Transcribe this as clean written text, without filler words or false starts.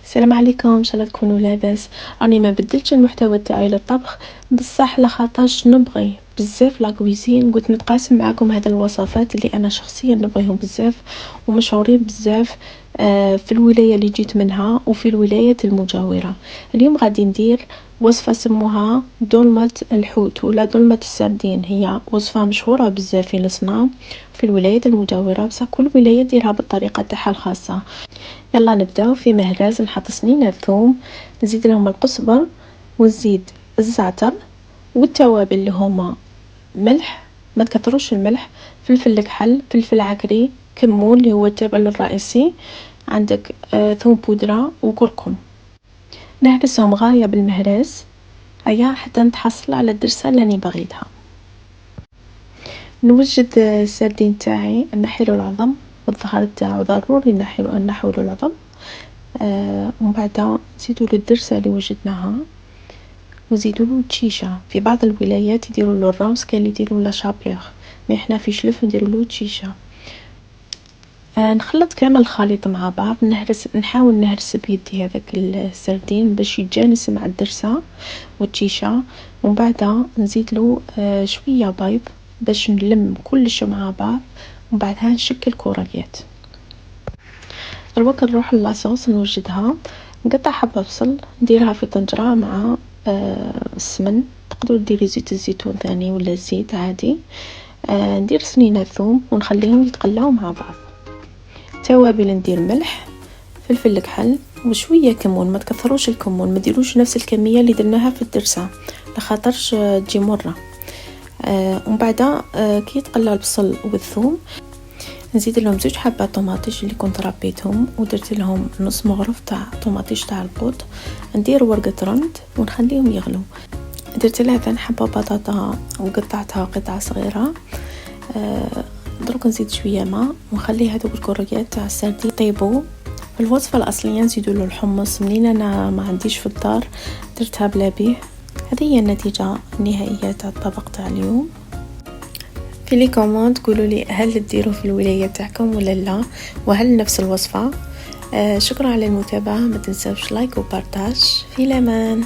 السلام عليكم، ان شاء الله تكونوا لاباس. راني ما بدلتش المحتوى تاعي للطبخ بصح لخاطرش نبغي بزاف لا كويزين، قلت نتقاسم معكم هذه الوصفات اللي انا شخصيا نبغيهم بزاف ومشهورين بزاف في الولايه اللي جيت منها وفي الولايات المجاوره. اليوم غادي ندير وصفه سموها دولمة الحوت ولا دولمة السردين. هي وصفه مشهوره بزاف في الصناعه في الولايات المجاوره، بصح كل ولايه ديرها بالطريقه تاعها الخاصه. يلا نبداو. في مهراز نحط سنين الثوم، نزيد لهم القزبر ونزيد الزعتر والتوابل اللي هما ملح، ما تكثروش الملح، فلفل الكحل، فلفل عكري، كمون اللي هو التوابل الرئيسي، عندك ثوم بودرة وكركم. نهرسهم غاية بالمهراز هيا حتى نتحصل على الدرسة اللي أنا بغيتها. نوجد السردين تاعي، نحيلو العظم والظهر تاعو ضروري نحولو العظم. ومن بعد نزيدو له الدرسة اللي وجدناها وزيدو له تشيشة. في بعض الولايات يديروا له الراوس، كان اللي يديروا له شابيغ، ما احنا في شلف نديروا له تشيشة. نخلط كامل الخليط مع بعض، نحاول نهرس بيدي هذاك السردين باش يتجانس مع الدرسة والتشيشة. ومن بعد نزيد له شوية بيض باش نلم كلش مع بعض، ومن بعدها نشكل كريات. الوقت نروح للاصوص نوجدها، نقطع حبة بصل نديرها في طنجرة مع السمن، تقدروا ديري زيت الزيتون ثاني ولا زيت عادي. ندير سنين الثوم ونخليهم يتقلعوا مع بعض. توابل ندير ملح، فلفل الكحل وشوية كمون، ما تكثروش الكمون، ما ديروش نفس الكمية اللي درناها في الدرسة لخاطرش تجي مرة. ومن بعد كي يتقلع البصل والثوم نزيد لهم 2 حبات طماطيش اللي كنت ربيتهم ودرت لهم نص مغرف تاع طماطيش تاع القوط. ندير ورقة رند ونخليهم يغلوا. درت لها 2 حبة بطاطا وقطعتها قطع صغيرة. دروك نزيد شوية ماء ونخلي هذوك الكريات تاع السردين يطيبوا. في الوصفة الأصلية نزيدوا له الحمص، منين أنا ما عنديش في الدار درتها بلا بيه. هذه هي النتيجة النهائية تاع الطبق تاع اليوم. في لي كومنت قولوا لي هل تديروا في الولاية تاعكم ولا لا، وهل نفس الوصفة. شكرا على المتابعة، ما تنسوش لايك وبارتاج. في الأمان.